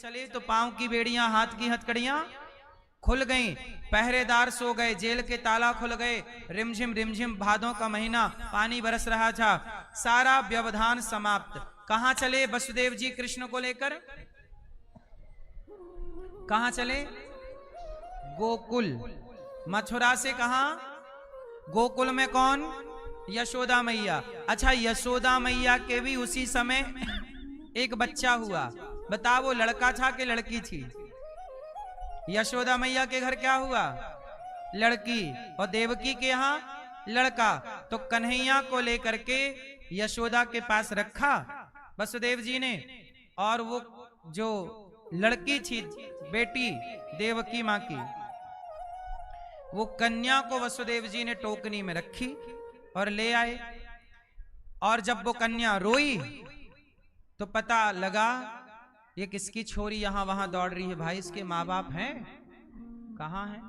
चले तो पांव की बेड़ियां, हाथ की हथकड़ियां खुल गईं, पहरेदार सो गए, जेल के ताला खुल गए। रिमझिम भादों का महीना, पानी बरस रहा था, सारा व्यवधान समाप्त। कहां चले वसुदेव जी कृष्ण को लेकर? कहां चले? गोकुल। मथुरा से कहां? गोकुल में कौन? यशोदा मैया। अच्छा, यशोदा मैया के भी उसी समय एक बच्चा हुआ। बता, वो लड़का था कि लड़की थी? यशोदा मैया के घर क्या हुआ? लड़की। और देवकी के यहां लड़का। तो कन्हैया को लेकर के यशोदा के पास रखा वसुदेव जी ने, और वो जो लड़की थी बेटी देवकी मां की, वो कन्या को वसुदेव जी ने टोकनी में रखी और ले आए। और जब वो कन्या रोई तो पता लगा ये किसकी छोरी यहां वहां दौड़ रही है। भाई, इसके माँ बाप हैं? कहां हैं?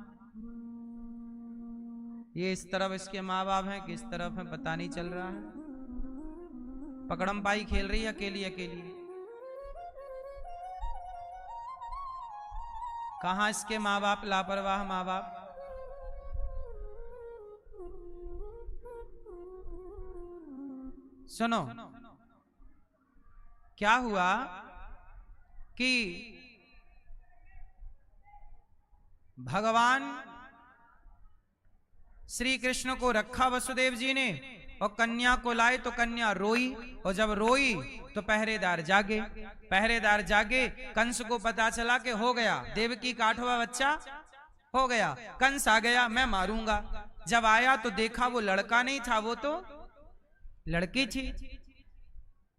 ये इस तरफ इसके माँ बाप हैं कि इस तरफ है, पता नहीं चल रहा है। पकड़म पाई खेल रही है अकेली अकेली। कहां इसके माँ बाप? लापरवाह माँ बाप। सुनो, क्या हुआ कि भगवान श्री कृष्ण को रखा वसुदेव जी ने, और कन्या को लाए तो कन्या रोई, और जब रोई तो पहरेदार जागे। पहरेदार जागे, कंस को पता चला कि हो गया, देवकी का 8वां बच्चा हो गया। कंस आ गया, मैं मारूंगा। जब आया तो देखा वो लड़का नहीं था, वो तो लड़की थी।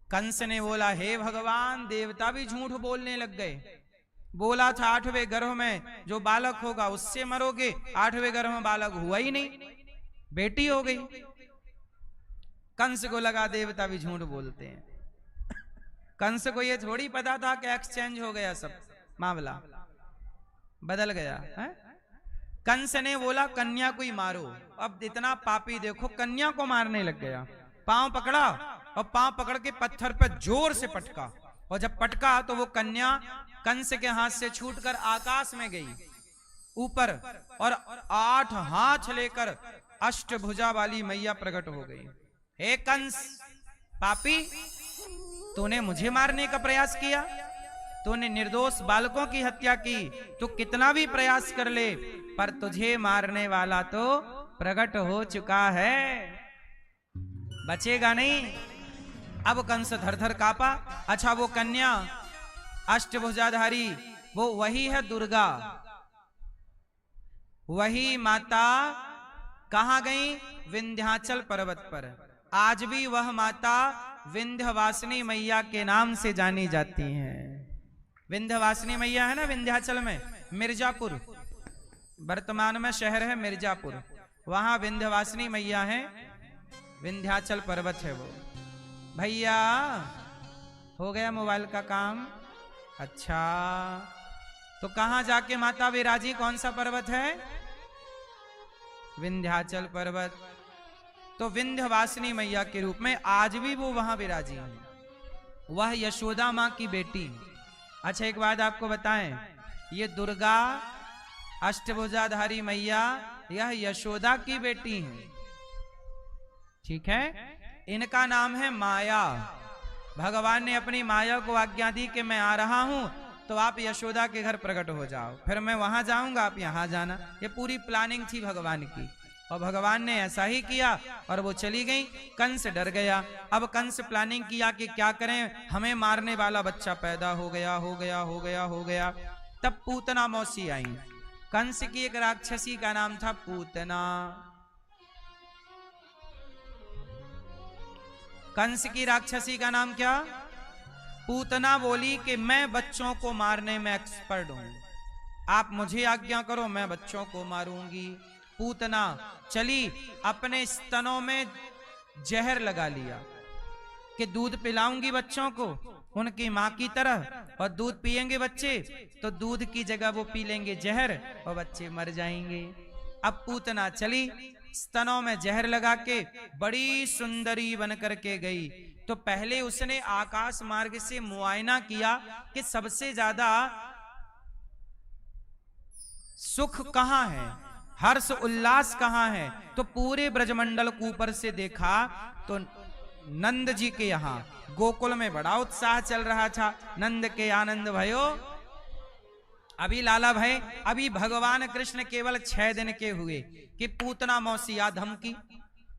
कंस ने बोला, हे भगवान, देवता भी झूठ बोलने लग गए। बोला था 8वें गर्भ में जो बालक होगा उससे मरोगे, 8वें गर्भ में बालक हुआ ही नहीं, बेटी हो गई। कंस को लगा देवता भी झूठ बोलते हैं। कंस को ये थोड़ी पता था कि एक्सचेंज हो गया, सब मामला बदल गया है? कंस ने बोला कन्या को ही मारो। अब इतना पापी देखो, कन्या को मारने लग गया। पांव पकड़ा और पांव पकड़ के पत्थर पर जोर से पटका, और जब पटका तो वो कन्या कंस के हाथ से छूटकर आकाश में गई ऊपर, और 8 हाथ लेकर अष्टभुजा वाली मैया प्रकट हो गई। हे कंस पापी, तूने मुझे मारने का प्रयास किया, तूने निर्दोष बालकों की हत्या की, तू कितना भी प्रयास कर ले, पर तुझे मारने वाला तो प्रकट हो चुका है, बचेगा नहीं। अब कंस थर थर कांपा। अच्छा, वो कन्या अष्टभुजाधारी, वो वही है दुर्गा, वही माता। कहां गई? विंध्याचल पर्वत पर। आज भी वह माता विंध्यवासिनी मैया के नाम से जानी जाती हैं। विंध्यवासिनी मैया है ना विंध्याचल में, मिर्जापुर वर्तमान में शहर है मिर्जापुर, वहां विंध्यवासिनी मैया है। विंध्याचल पर्वत है वो। भैया हो गया मोबाइल का काम? अच्छा, तो कहां जाके माता विराजी? कौन सा पर्वत है? विंध्याचल पर्वत। तो विंध्यवासिनी मैया के रूप में आज भी वो वहां विराजी है। वह यशोदा मां की बेटी। अच्छा, एक बात आपको बताएं, ये दुर्गा अष्टभुजाधारी मैया, यह यशोदा की बेटी है, ठीक है? इनका नाम है माया। भगवान ने अपनी माया को आज्ञा दी कि मैं आ रहा हूं, तो आप यशोदा के घर प्रकट हो जाओ, फिर मैं वहां जाऊंगा, आप यहां जाना। ये पूरी प्लानिंग थी भगवान की, और भगवान ने ऐसा ही किया, और वो चली गई। कंस डर गया। अब कंस प्लानिंग किया कि क्या करें, हमें मारने वाला बच्चा पैदा हो गया, हो गया, हो गया, हो गया। तब पूतना मौसी आई। कंस की एक राक्षसी का नाम था पूतना। कंस की राक्षसी का नाम क्या? पूतना बोली कि मैं बच्चों को मारने में एक्सपर्ट हूं, आप मुझे आज्ञा करो, मैं बच्चों को मारूंगी। पूतना चली, अपने स्तनों में जहर लगा लिया कि दूध पिलाऊंगी बच्चों को उनकी मां की तरह, और दूध पिएंगे बच्चे तो दूध की जगह वो पी लेंगे जहर, और बच्चे मर जाएंगे। अब पूतना चली, स्तनों में जहर लगा के बड़ी सुंदरी बन करके गई। तो पहले उसने आकाश मार्ग से मुआयना किया कि सबसे ज्यादा सुख कहां है, हर्ष उल्लास कहां है। तो पूरे ब्रजमंडल को ऊपर से देखा तो नंद जी के यहाँ गोकुल में बड़ा उत्साह चल रहा था। नंद के आनंद भयो अभी लाला भाई, अभी भगवान कृष्ण केवल 6 दिन के हुए कि पूतना मौसी आ धमकी।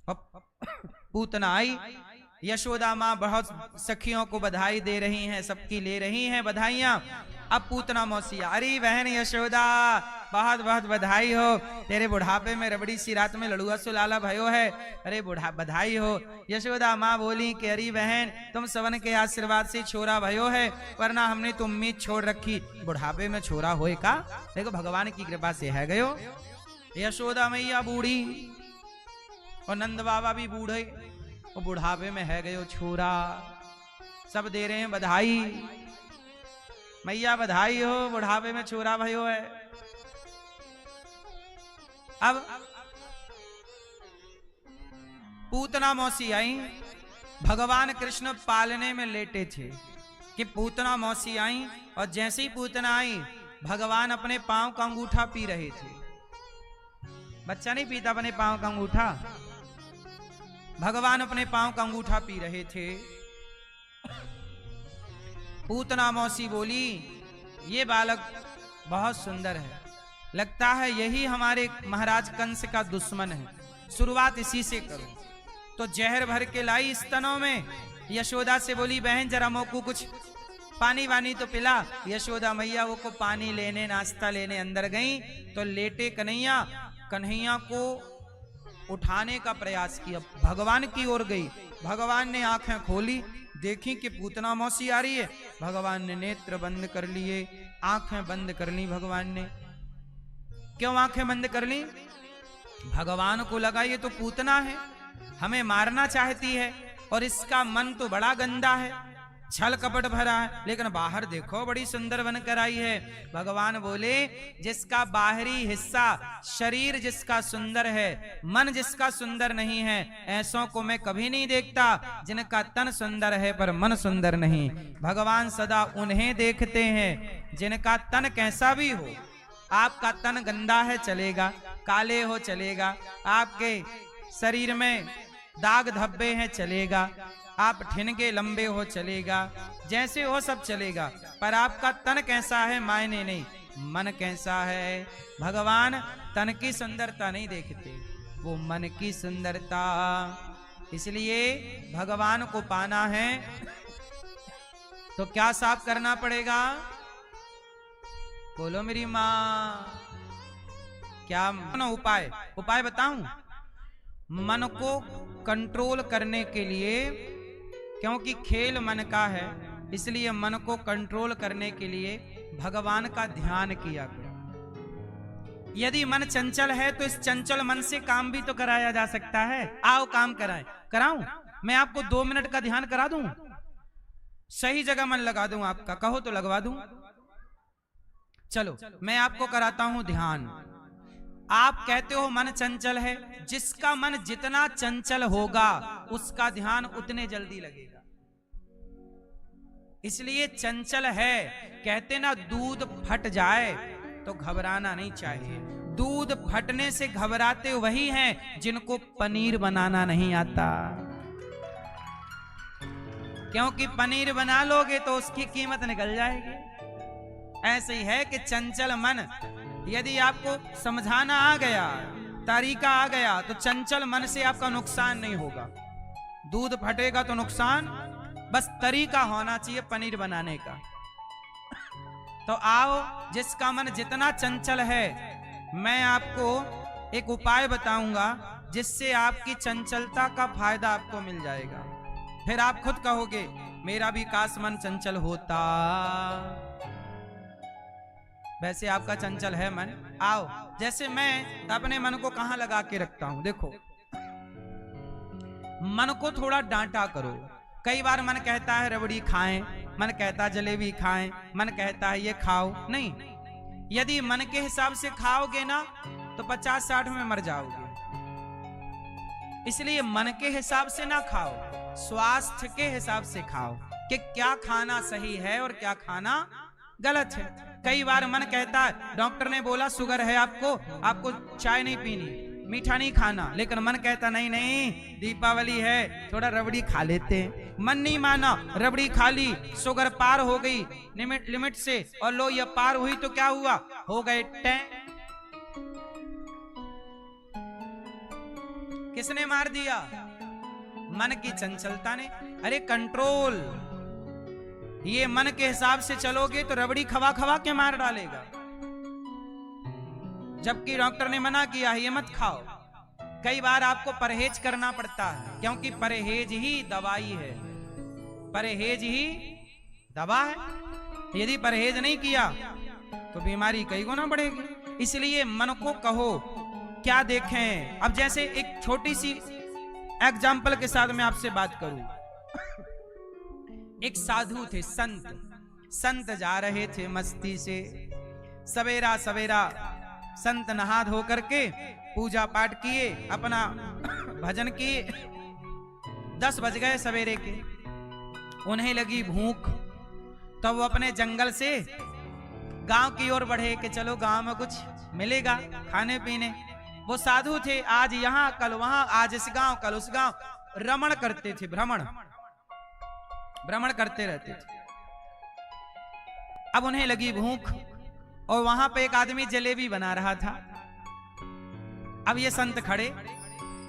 पूतना आई, यशोदा माँ बहुत सखियों को बधाई दे रही हैं, सबकी ले रही हैं बधाइयां। अब पूतना मौसी, अरे बहन यशोदा बहुत बहुत बधाई हो, तेरे बुढ़ापे में रबड़ी सी रात में लड़ुआ सुलाला भयो है, अरे बुढ़ा बधाई हो। यशोदा माँ बोली कि अरे बहन तुम सवन के आशीर्वाद से छोरा भयो है, वरना हमने तो उम्मीद छोड़ रखी बुढ़ापे में छोरा होए का। देखो भगवान की कृपा से है गयो। यशोदा मैया बूढ़ी और नंद बाबा भी बूढ़े, और बुढ़ापे में है गयो छोरा, सब दे रहे हैं बधाई, मैया बधाई हो, बुढ़ापे में छोरा भयो है। अब पूतना मौसी आई, भगवान कृष्ण पालने में लेटे थे कि पूतना मौसी आई, और जैसे ही पूतना आई भगवान अपने पांव का अंगूठा पी रहे थे। बच्चा नहीं पीता अपने पांव का अंगूठा, भगवान अपने पांव का अंगूठा पी रहे थे। पूतना मौसी बोली ये बालक बहुत सुंदर है, लगता है यही हमारे महाराज कंस का दुश्मन है, शुरुआत इसी से करो। तो जहर भर के लाई स्तनों में, यशोदा से बोली बहन जरा मोको कुछ पानी वानी तो पिला। यशोदा मैया वो को पानी लेने नाश्ता लेने अंदर गई तो लेटे कन्हैया को उठाने का प्रयास किया, भगवान की ओर गई। भगवान ने आंखें खोली, देखी कि पूतना मौसी आ रही है, भगवान ने नेत्र बंद कर लिए, आंखें बंद कर ली भगवान ने। क्यों आंखें बंद कर ली? भगवान को लगा ये तो पूतना है, हमें मारना चाहती है, और इसका मन तो बड़ा गंदा है, छल कपट भरा है, लेकिन बाहर देखो बड़ी सुंदर बनकर आई है। भगवान बोले जिसका बाहरी हिस्सा शरीर जिसका सुंदर है, मन जिसका सुंदर नहीं है, ऐसों को मैं कभी नहीं देखता जिनका तन सुंदर है पर मन सुंदर नहीं। भगवान सदा उन्हें देखते हैं जिनका तन कैसा भी हो। आपका तन गंदा है चलेगा, काले हो चलेगा, आपके शरीर में दाग धब्बे हैं चलेगा, आप ठिनके लंबे हो चलेगा, जैसे हो सब चलेगा, पर आपका तन कैसा है मायने नहीं, मन कैसा है। भगवान तन की सुंदरता नहीं देखते, वो मन की सुंदरता। इसलिए भगवान को पाना है तो क्या साफ करना पड़ेगा? बोलो मेरी माँ, क्या उपाय बताऊं? मन को कंट्रोल करने के लिए, क्योंकि खेल मन का है, इसलिए मन को कंट्रोल करने के लिए भगवान का ध्यान किया करो। यदि मन चंचल है तो इस चंचल मन से काम भी तो कराया जा सकता है। आओ काम कराऊं? मैं आपको 2 मिनट का ध्यान करा दूं, सही जगह मन लगा दूं आपका, कहो तो लगवा दूं। चलो मैं आपको कराता हूं ध्यान। आप कहते हो मन चंचल है, जिसका मन जितना चंचल होगा उसका ध्यान उतने जल्दी लगेगा। इसलिए चंचल है, कहते ना दूध फट जाए तो घबराना नहीं चाहिए। दूध फटने से घबराते वही हैं जिनको पनीर बनाना नहीं आता, क्योंकि पनीर बना लोगे तो उसकी कीमत निकल जाएगी। ऐसे ही है कि चंचल मन, यदि आपको समझाना आ गया, तरीका आ गया, तो चंचल मन से आपका नुकसान नहीं होगा। दूध फटेगा तो नुकसान, बस तरीका होना चाहिए पनीर बनाने का। तो आओ, जिसका मन जितना चंचल है, मैं आपको एक उपाय बताऊंगा जिससे आपकी चंचलता का फायदा आपको मिल जाएगा। फिर आप खुद कहोगे मेरा भी काश मन चंचल होता। वैसे आपका चंचल है मन। आओ, जैसे मैं अपने मन को कहां लगा के रखता हूं, देखो मन को थोड़ा डांटा करो। कई बार मन कहता है रबड़ी खाएं, मन कहता है जलेबी खाएं, मन कहता है ये खाओ। नहीं, यदि मन के हिसाब से खाओगे ना तो 50-60 में मर जाओगे। इसलिए मन के हिसाब से ना खाओ, स्वास्थ्य के हिसाब से खाओ कि क्या खाना सही है और क्या खाना गलत है। कई बार मन कहता है, डॉक्टर ने बोला शुगर है आपको चाय नहीं पीनी, मीठा नहीं खाना, लेकिन मन कहता नहीं नहीं दीपावली है थोड़ा रबड़ी खा लेते हैं। मन नहीं माना, रबड़ी खा ली, शुगर पार हो गई लिमिट से, और लो ये पार हुई तो क्या हुआ, हो गए टैं। किसने मार दिया? मन की चंचलता ने। अरे कंट्रोल, ये मन के हिसाब से चलोगे तो रबड़ी खवा खवा के मार डालेगा, जबकि डॉक्टर ने मना किया है ये मत खाओ। कई बार आपको परहेज करना पड़ता है, क्योंकि परहेज ही दवाई है, परहेज ही दवा है। यदि परहेज नहीं किया तो बीमारी कई गुना बढ़ेगी। इसलिए मन को कहो क्या देखें। अब जैसे एक छोटी सी एग्जाम्पल के साथ मैं आपसे बात करूं। एक साधु थे, संत जा रहे थे मस्ती से, सवेरा सवेरा संत नहा धो करके पूजा पाठ किए, अपना भजन किए। 10 बज गए सवेरे के। उन्हें लगी भूख, तो वो अपने जंगल से गांव की ओर बढ़े कि चलो गांव में कुछ मिलेगा खाने पीने। वो साधु थे, आज यहां कल वहां, आज इस गांव कल उस गांव, रमण करते थे, भ्रमण करते रहते थे। अब उन्हें लगी भूख, और वहां पे एक आदमी जलेबी बना रहा था। अब ये संत खड़े,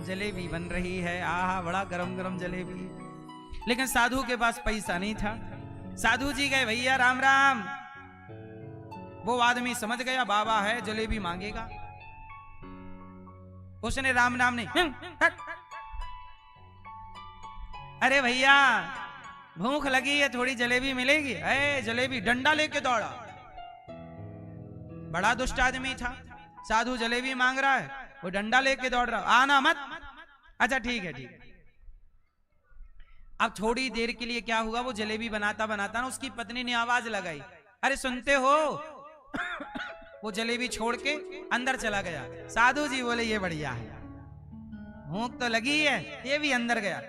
जलेबी बन रही है, आहा बड़ा गरम गरम जलेबी, लेकिन साधु के पास पैसा नहीं था। साधु जी गए, भैया राम राम। वो आदमी समझ गया बाबा है, जलेबी मांगेगा। उसने राम राम नहीं, अरे भैया भूख लगी है, थोड़ी जलेबी मिलेगी। जलेबी, डंडा लेके दौड़ा। बड़ा दुष्ट आदमी था। साधु जलेबी मांग रहा है, वो डंडा लेके दौड़ रहा, आना मत। अच्छा ठीक है ठीक है। अब थोड़ी देर के लिए क्या हुआ, वो जलेबी बनाता बनाता ना उसकी पत्नी ने आवाज लगाई, अरे सुनते हो। वो जलेबी छोड़ के अंदर चला गया। साधु जी बोले ये बढ़िया है, भूख तो लगी है, ये भी अंदर गया।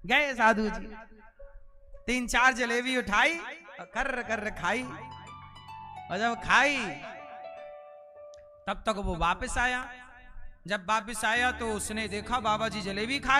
गए साधु जी, 3-4 जलेबी उठाई और कर कर खाई। और जब खाई तब तक वो वापस आया। जब वापस आया तो उसने देखा बाबा जी जलेबी खा